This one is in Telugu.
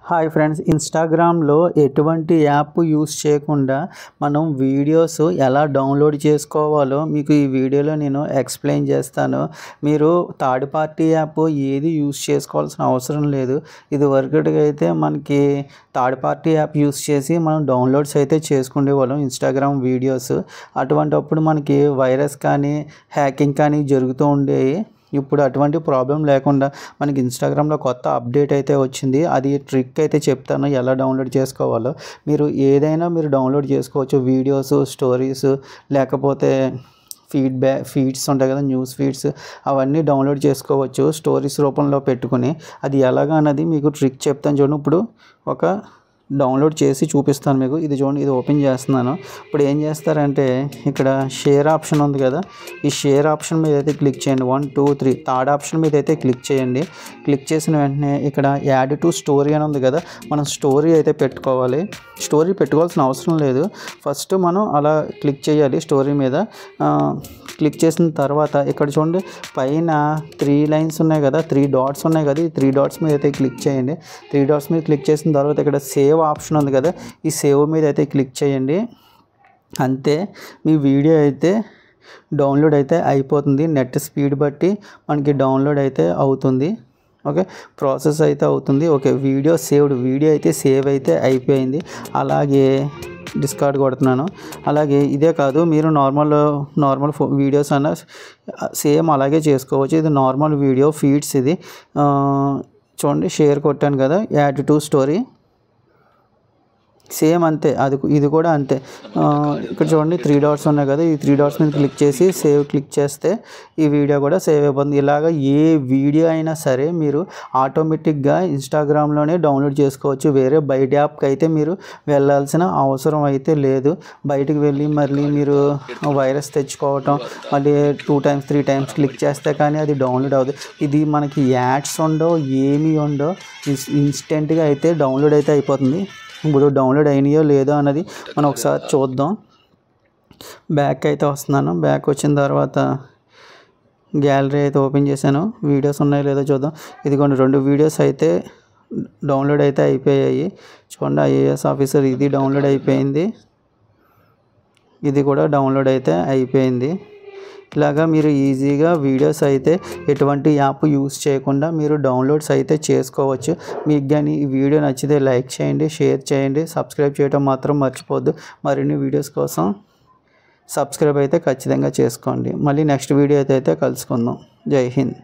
హాయ్ ఫ్రెండ్స్, ఇన్స్టాగ్రామ్లో ఎటువంటి యాప్ యూస్ చేయకుండా మనం వీడియోస్ ఎలా డౌన్లోడ్ చేసుకోవాలో మీకు ఈ వీడియోలో నేను ఎక్స్ప్లెయిన్ చేస్తాను. మీరు థర్డ్ పార్టీ యాప్ ఏది యూస్ చేసుకోవాల్సిన అవసరం లేదు. ఇది వరకటిగా అయితే మనకి థర్డ్ పార్టీ యాప్ యూస్ చేసి మనం డౌన్లోడ్స్ అయితే చేసుకునేవాళ్ళం ఇన్స్టాగ్రామ్ వీడియోస్. అటువంటప్పుడు మనకి వైరస్ కానీ హ్యాకింగ్ కానీ జరుగుతూ ఉండేవి. ఇప్పుడు అటువంటి ప్రాబ్లం లేకుండా మనకి ఇన్స్టాగ్రామ్లో కొత్త అప్డేట్ అయితే వచ్చింది. అది ట్రిక్ అయితే చెప్తాను ఎలా డౌన్లోడ్ చేసుకోవాలో. మీరు ఏదైనా డౌన్లోడ్ చేసుకోవచ్చు. వీడియోస్, స్టోరీస్, లేకపోతే ఫీడ్స్ ఉంటాయి కదా, న్యూస్ ఫీడ్స్, అవన్నీ డౌన్లోడ్ చేసుకోవచ్చు స్టోరీస్ రూపంలో పెట్టుకుని. అది ఎలాగా అన్నది మీకు ట్రిక్ చెప్తాను చూడండి. ఇప్పుడు ఒక డౌన్లోడ్ చేసి చూపిస్తాను మీకు. ఇది చూడండి, ఇది ఓపెన్ చేస్తున్నాను. ఇప్పుడు ఏం చేస్తారంటే ఇక్కడ షేర్ ఆప్షన్ ఉంది కదా, ఈ షేర్ ఆప్షన్ మీద అయితే క్లిక్ చేయండి. 1 2 3 థర్డ్ ఆప్షన్ మీద అయితే క్లిక్ చేయండి. క్లిక్ చేసిన వెంటనే ఇక్కడ యాడ్ టు స్టోరీ అని ఉంది కదా, మనం స్టోరీ అయితే పెట్టుకోవాలి. స్టోరీ పెట్టుకోవాల్సిన అవసరం లేదు. ఫస్ట్ మనం అలా క్లిక్ చేయాలి స్టోరీ మీద. క్లిక్ చేసిన తర్వాత ఇక్కడ చూడండి, పైన 3 లైన్స్ ఉన్నాయి కదా, 3 డాట్స్ ఉన్నాయి కదా, ఈ 3 డాట్స్ మీద అయితే క్లిక్ చేయండి. 3 డాట్స్ మీద క్లిక్ చేసిన తర్వాత ఇక్కడ సేవ్ ఆప్షన్ ఉంది కదా, ఈ సేవ్ మీద అయితే క్లిక్ చేయండి. అంతే, మీ వీడియో అయితే డౌన్లోడ్ అయితే అయిపోతుంది. నెట్ స్పీడ్ బట్టి మనకి డౌన్లోడ్ అయితే అవుతుంది. ఓకే, ప్రాసెస్ అయితే అవుతుంది. ఓకే, వీడియో అయితే సేవ్ అయితే అయిపోయింది. అలాగే డిస్కార్డ్ కొడుతున్నాను. అలాగే ఇదే కాదు, మీరు నార్మల్ వీడియోస్ అన్న సేమ్ అలాగే చేసుకోవచ్చు. ఇది నార్మల్ వీడియో ఫీడ్స్. ఇది చూడండి, షేర్ కొట్టాను కదా, యాడ్ టు స్టోరీ, సేమ్ అంతే. ఇది కూడా అంతే. ఇక్కడ చూడండి 3 డాట్స్ ఉన్నాయి కదా, ఈ 3 డాట్స్ మీద క్లిక్ చేసి సేవ్ క్లిక్ చేస్తే ఈ వీడియో కూడా సేవ్ అయిపోతుంది. ఇలాగ ఏ వీడియో అయినా సరే మీరు ఆటోమేటిక్గా ఇన్స్టాగ్రామ్లోనే డౌన్లోడ్ చేసుకోవచ్చు. వేరే బయట యాప్కి అయితే మీరు వెళ్ళాల్సిన అవసరం అయితే లేదు. బయటకు వెళ్ళి మళ్ళీ మీరు వైరస్ తెచ్చుకోవటం, మళ్ళీ 2 times 3 times క్లిక్ చేస్తే కానీ అది డౌన్లోడ్ అవుతుంది. ఇది మనకి యాడ్స్ ఉండవు, ఏమీ ఉండవు, ఇన్స్టెంట్గా అయితే డౌన్లోడ్ అయితే అయిపోతుంది. ఇప్పుడు డౌన్లోడ్ అయినాయో లేదో అన్నది మనం ఒకసారి చూద్దాం. బ్యాక్ అయితే వస్తున్నాను. బ్యాక్ వచ్చిన తర్వాత గ్యాలరీ అయితే ఓపెన్ చేశాను. వీడియోస్ ఉన్నాయో లేదో చూద్దాం. ఇదిగోండి, 2 వీడియోస్ అయితే డౌన్లోడ్ అయితే అయిపోయాయి. చూడండి, ఐఏఎస్ ఆఫీసర్ ఇది డౌన్లోడ్ అయిపోయింది, ఇది కూడా డౌన్లోడ్ అయితే అయిపోయింది. ఇలాగా మీరు ఈజీగా వీడియోస్ అయితే ఎటువంటి యాప్ యూస్ చేయకుండా మీరు డౌన్లోడ్స్ అయితే చేసుకోవచ్చు. మీకు కానీ ఈ వీడియో నచ్చితే లైక్ చేయండి, షేర్ చేయండి, సబ్స్క్రైబ్ చేయడం మాత్రం మర్చిపోద్దు. మరిన్ని వీడియోస్ కోసం సబ్స్క్రైబ్ అయితే ఖచ్చితంగా చేసుకోండి. మళ్ళీ నెక్స్ట్ వీడియో అయితే కలుసుకుందాం. జై హింద్.